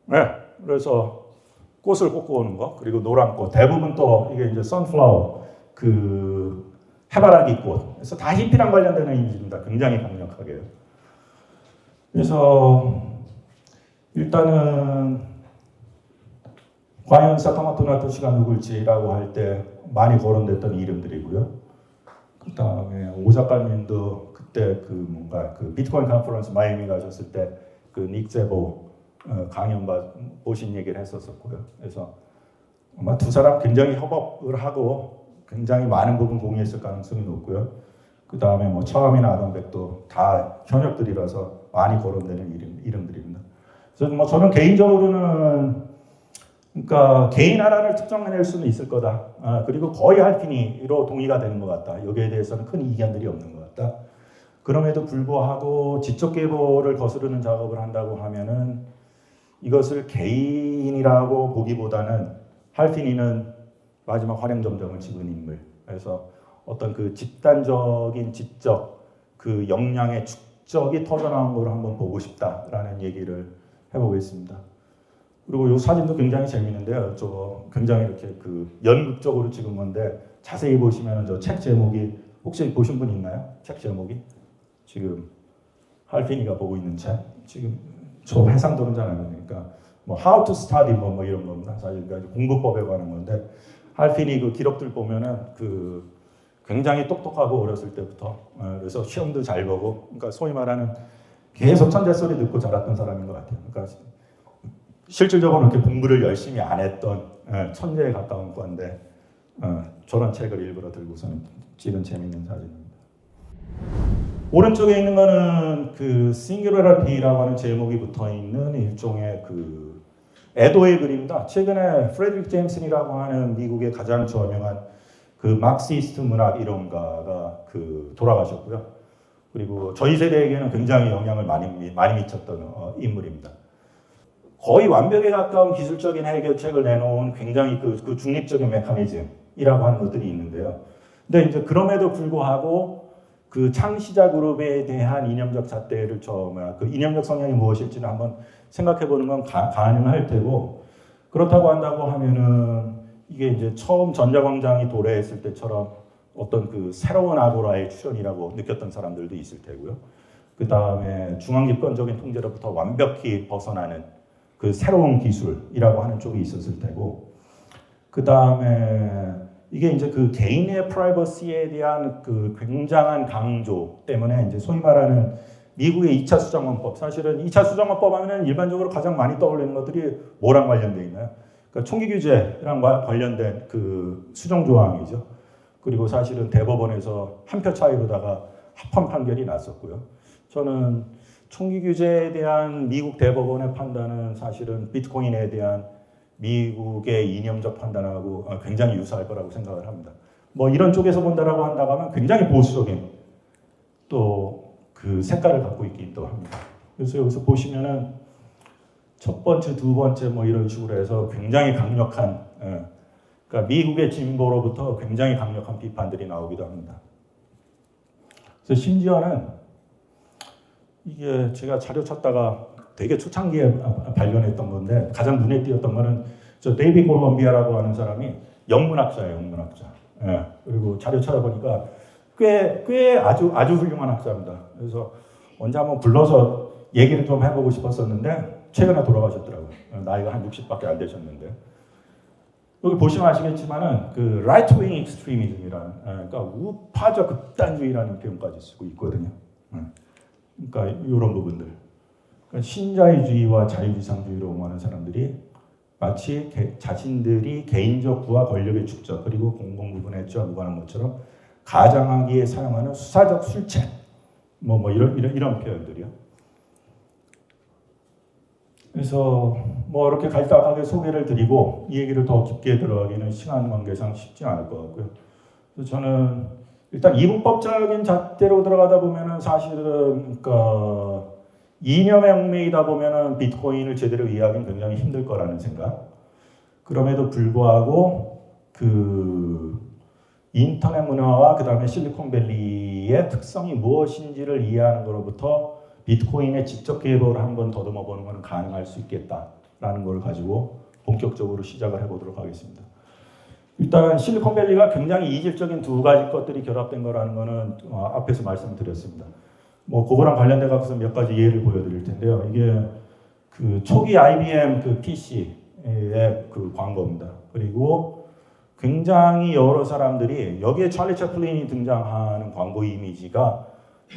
네, 그래서 꽃을 꽂고 오는 거, 그리고 노란 꽃, 대부분 또 이게 이제 선플라워, 그 해바라기 꽃, 그래서 다 히피랑 관련되는 이미지입니다. 굉장히 강력하게요. 그래서 일단은 과연 사카모토 나토시가 누굴지라고 할 때 많이 거론됐던 이름들이고요. 그 다음에 오 작가님도 그때 그 비트코인 컨퍼런스 마이애미 가셨을 때 그 닉 제보 강연 보신 얘기를 했었었고요. 그래서 아마 두 사람 굉장히 협업을 하고 굉장히 많은 부분 공유했을 가능성이 높고요. 그 다음에 뭐 처음이나 아담백도 다 현역들이라서 많이 거론되는 이름들입니다. 그래서 뭐 저는 개인적으로는 그러니까 개인 하나를 특정해낼 수는 있을 거다. 그리고 거의 할피니로 동의가 되는 것 같다. 여기에 대해서는 큰 이견들이 없는 것 같다. 그럼에도 불구하고 지적 계보를 거스르는 작업을 한다고 하면은 이것을 개인이라고 보기보다는 할피니는 마지막 활용점정을 찍은 인물. 그래서 어떤 그 집단적인 지적, 그 역량의 축적이 터져나온 걸 한번 보고 싶다라는 얘기를 해보겠습니다. 그리고 이 사진도 굉장히 재밌는데요. 저 굉장히 이렇게 그 연극적으로 찍은 건데 자세히 보시면 저 책 제목이 혹시 보신 분 있나요? 책 제목이 지금 할피니가 보고 있는 책 지금 저 해상도는 잘 안 되니까 뭐 How to Study 뭐 이런 겁니다. 사실 공부법에 관한 건데 할피니 그 기록들 보면은 그 굉장히 똑똑하고 어렸을 때부터 그래서 시험도 잘 보고 그러니까 소위 말하는 계속 천재 소리 듣고 자랐던 사람인 것 같아요. 그러니까 실질적으로 이렇게 공부를 열심히 안 했던 천재에 가까운 건데 저런 책을 일부러 들고서는 찍은 재밌는 사진입니다. 오른쪽에 있는 거는 그 싱귤러리티라고 하는 제목이 붙어 있는 일종의 그 애도의 글입니다. 최근에 프레드릭 제임슨이라고 하는 미국의 가장 저명한 그 막시스트 문학 이론가가 그 돌아가셨고요. 그리고 저희 세대에게는 굉장히 영향을 많이 미쳤던 인물입니다. 거의 완벽에 가까운 기술적인 해결책을 내놓은 굉장히 그 중립적인 메커니즘이라고 하는 것들이 있는데요. 근데 이제 그럼에도 불구하고 그 창시자 그룹에 대한 이념적 잣대를 그 이념적 성향이 무엇일지는 한번 생각해 보는 건 가능할 테고 그렇다고 한다고 하면은 이게 이제 처음 전자광장이 도래했을 때처럼 어떤 그 새로운 아고라의 출현이라고 느꼈던 사람들도 있을 테고요. 그 다음에 중앙집권적인 통제로부터 완벽히 벗어나는 그 새로운 기술이라고 하는 쪽이 있었을 테고, 그 다음에 이게 이제 그 개인의 프라이버시에 대한 그 굉장한 강조 때문에 이제 소위 말하는 미국의 2차 수정헌법, 사실은 2차 수정헌법 하면은 일반적으로 가장 많이 떠올리는 것들이 뭐랑 관련돼 있나요? 그러니까 총기 규제랑 관련된 그 수정 조항이죠. 그리고 사실은 대법원에서 한 표 차이로다가 합헌 판결이 났었고요. 저는 총기 규제에 대한 미국 대법원의 판단은 사실은 비트코인에 대한 미국의 이념적 판단하고 굉장히 유사할 거라고 생각을 합니다. 뭐 이런 쪽에서 본다라고 한다고 하면 굉장히 보수적인 또 그 색깔을 갖고 있기도 합니다. 그래서 여기서 보시면은 첫 번째, 두 번째 뭐 이런 식으로 해서 굉장히 강력한 그러니까 미국의 진보로부터 굉장히 강력한 비판들이 나오기도 합니다. 그래서 심지어는 이게 제가 자료 찾다가 되게 초창기에 발견했던 건데 가장 눈에 띄었던 거는 저 데이비 콜럼비아라고 하는 사람이 영문학자예요, 영문학자. 예. 그리고 자료 찾아보니까 꽤 아주 훌륭한 학자입니다. 그래서 언제 한번 불러서 얘기를 좀 해보고 싶었었는데 최근에 돌아가셨더라고요. 나이가 한 60밖에 안 되셨는데. 여기 보시면 아시겠지만은 그 right wing extremism이라는 그러니까 우파적 극단주의라는 표현까지 쓰고 있거든요. 그러니까 이런 부분들. 그러니까 신자유주의와 자유지상주의를 옹호하는 사람들이 마치 자신들이 개인적 부와 권력의 축적 그리고 공공부분의 액조와 무관한 것처럼 가장하기에 사용하는 수사적 술책 뭐 이런 표현들이요. 그래서 뭐 이렇게 간단하게 소개를 드리고 이 얘기를 더 깊게 들어가기는 시간 관계상 쉽지 않을 것 같고요. 그래서 저는 일단 이분법적인 잣대로 들어가다 보면은 사실은 그러니까 이념의 얽매이다 보면은 비트코인을 제대로 이해하기는 굉장히 힘들 거라는 생각. 그럼에도 불구하고 그 인터넷 문화와 그 다음에 실리콘밸리의 특성이 무엇인지를 이해하는 것로부터 비트코인의 지적 계보를 한번 더듬어 보는 것은 가능할 수 있겠다. 라는 걸 가지고 본격적으로 시작을 해보도록 하겠습니다. 일단 실리콘밸리가 굉장히 이질적인 두 가지 것들이 결합된 거라는 거는 앞에서 말씀드렸습니다. 뭐 그거랑 관련돼 갖고서 몇 가지 예를 보여드릴 텐데요. 이게 그 초기 IBM 그 PC의 그 광고입니다. 그리고 굉장히 여러 사람들이 여기에 찰리 채플린이 등장하는 광고 이미지가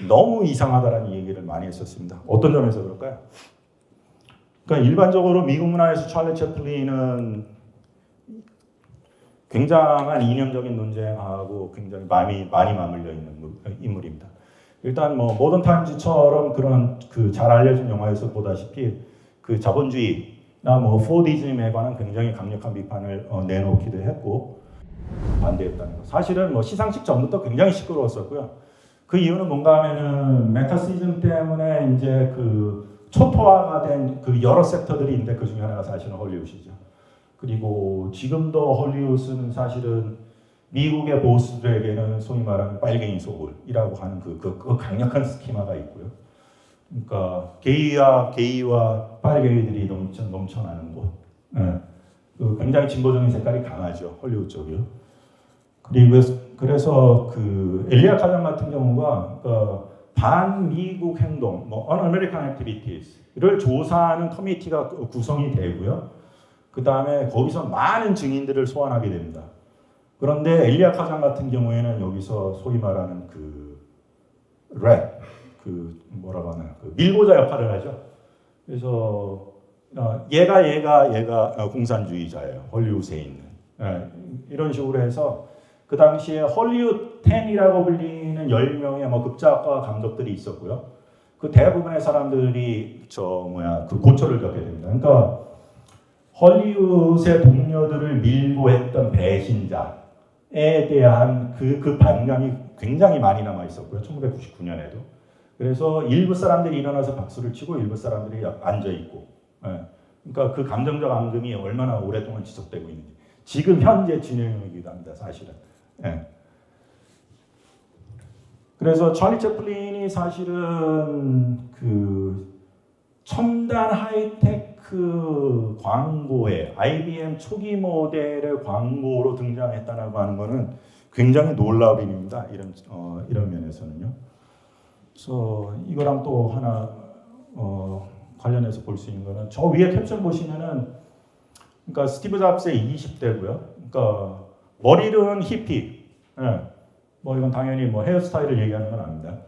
너무 이상하다라는 얘기를 많이 했었습니다. 어떤 점에서 그럴까요? 그러니까 일반적으로 미국 문화에서 찰리 채플린은 굉장한 이념적인 논쟁하고 굉장히 많이 맞물려 있는 인물입니다. 일단 뭐 모던 타임즈처럼 그런 그 잘 알려진 영화에서 보다시피 그 자본주의나 뭐 포디즘에 관한 굉장히 강력한 비판을 내놓기도 했고 반대했다는 거. 사실은 뭐 시상식 전부터 굉장히 시끄러웠었고요. 그 이유는 뭔가 하면은 메타시즘 때문에 이제 그 초토화가 된 그 여러 섹터들이 있는데 그 중에 하나가 사실은 헐리우드이죠. 그리고 지금도 헐리우드는 사실은 미국의 보수들에게는 소위 말하는 빨갱이 소굴이라고 하는 그 강력한 스키마가 있고요. 그러니까 게이와 빨갱이들이 넘쳐나는 곳. 네. 그 굉장히 진보적인 색깔이 강하죠. 헐리우드 쪽이요. 그래서 그 엘리아 카잔 같은 경우가 그러니까 반미국 행동, 뭐 Un-American Activities를 조사하는 커미티가 구성이 되고요. 그 다음에 거기서 많은 증인들을 소환하게 됩니다. 그런데 엘리아 카잔 같은 경우에는 여기서 소위 말하는 뭐라고 하나, 그 밀고자 역할을 하죠. 그래서 얘가 공산주의자예요. 헐리우드에 있는. 이런 식으로 해서 그 당시에 헐리우드 10이라고 불리는 10명의 뭐 극작가 감독들이 있었고요. 그 대부분의 사람들이 그 고초를 겪게 됩니다. 그러니까 헐리우드의 동료들을 밀고 했던 배신자에 대한 그 반감이 굉장히 많이 남아 있었고요. 1999년에도. 그래서 일부 사람들이 일어나서 박수를 치고 일부 사람들이 앉아 있고. 그러니까 그 감정적 앙금이 얼마나 오랫동안 지속되고 있는지. 지금 현재 진행이기도 합니다. 사실은. 그래서 찰리 채플린이 사실은 그 첨단 하이테크 광고에 IBM 초기 모델의 광고로 등장했다고 하는 것은 굉장히 놀라운 일입니다. 이런 면에서는요. 그래서 이거랑 또 하나 관련해서 볼 수 있는 거는 저 위에 캡션 보시면은 그러니까 스티브 잡스의 20대고요. 그러니까 머리는 히피. 뭐 이건 당연히 뭐 헤어스타일을 얘기하는 건 아닙니다.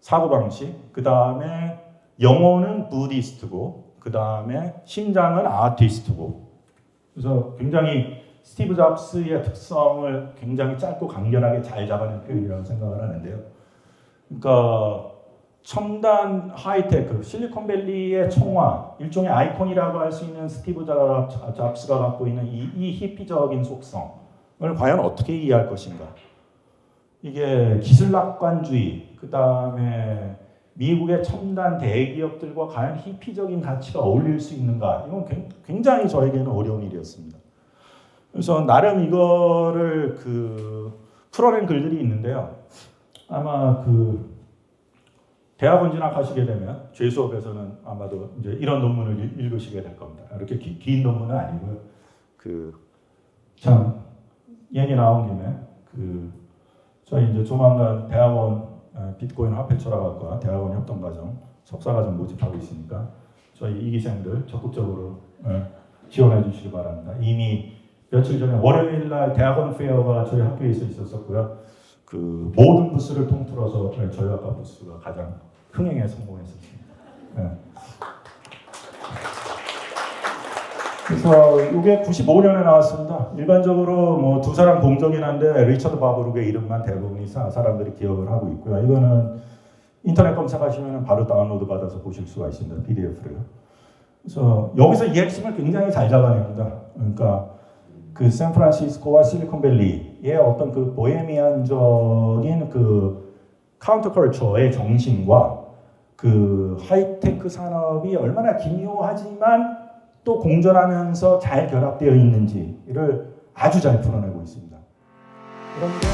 사고방식. 그 다음에 영어는 부디스트고, 그 다음에 심장은 아티스트고. 그래서 굉장히 스티브 잡스의 특성을 굉장히 짧고 간결하게 잘 잡아낸 표현이라고 생각을 하는데요. 그러니까 첨단 하이테크, 실리콘밸리의 총화, 일종의 아이콘이라고 할 수 있는 스티브 잡스가 갖고 있는 이 히피적인 속성을 과연 어떻게 이해할 것인가? 이게 기술락관주의, 그 다음에 미국의 첨단 대기업들과 과연 히피적인 가치가 어울릴 수 있는가? 이건 굉장히 저에게는 어려운 일이었습니다. 그래서 나름 이거를 풀어낸 글들이 있는데요. 아마 대학원 진학하시게 되면 제 수업에서는 아마도 이제 이런 논문을 읽으시게 될 겁니다. 이렇게 긴 논문은 아니고요. 참 얘기 나온 김에 저희 이제 조만간 대학원 비트코인 화폐 철학학과 대학원 협동과정 석사과정 모집하고 있으니까 저희 이기생들 적극적으로 지원해 주시기 바랍니다. 이미 며칠 전에 월요일날 대학원 페어가 저희 학교에 있었고요. 모든 부스를 통틀어서 저희 학과 부스가 가장 흥행에 성공했었습니다. 그래서 이게 95년에 나왔습니다. 일반적으로 뭐 두 사람 공적이긴 한데 리처드 바브룩의 이름만 대부분이 사람들이 기억을 하고 있고요. 이거는 인터넷 검색하시면 바로 다운로드 받아서 보실 수가 있습니다. PDF로요. 그래서 여기서 이 핵심을 굉장히 잘 잡아냅니다. 그러니까 샌프란시스코와 실리콘밸리의 어떤 보헤미안적인 카운터컬처의 정신과 하이테크 산업이 얼마나 기묘하지만 또 공존하면서 잘 결합되어 있는지를 아주 잘 풀어내고 있습니다. 그런데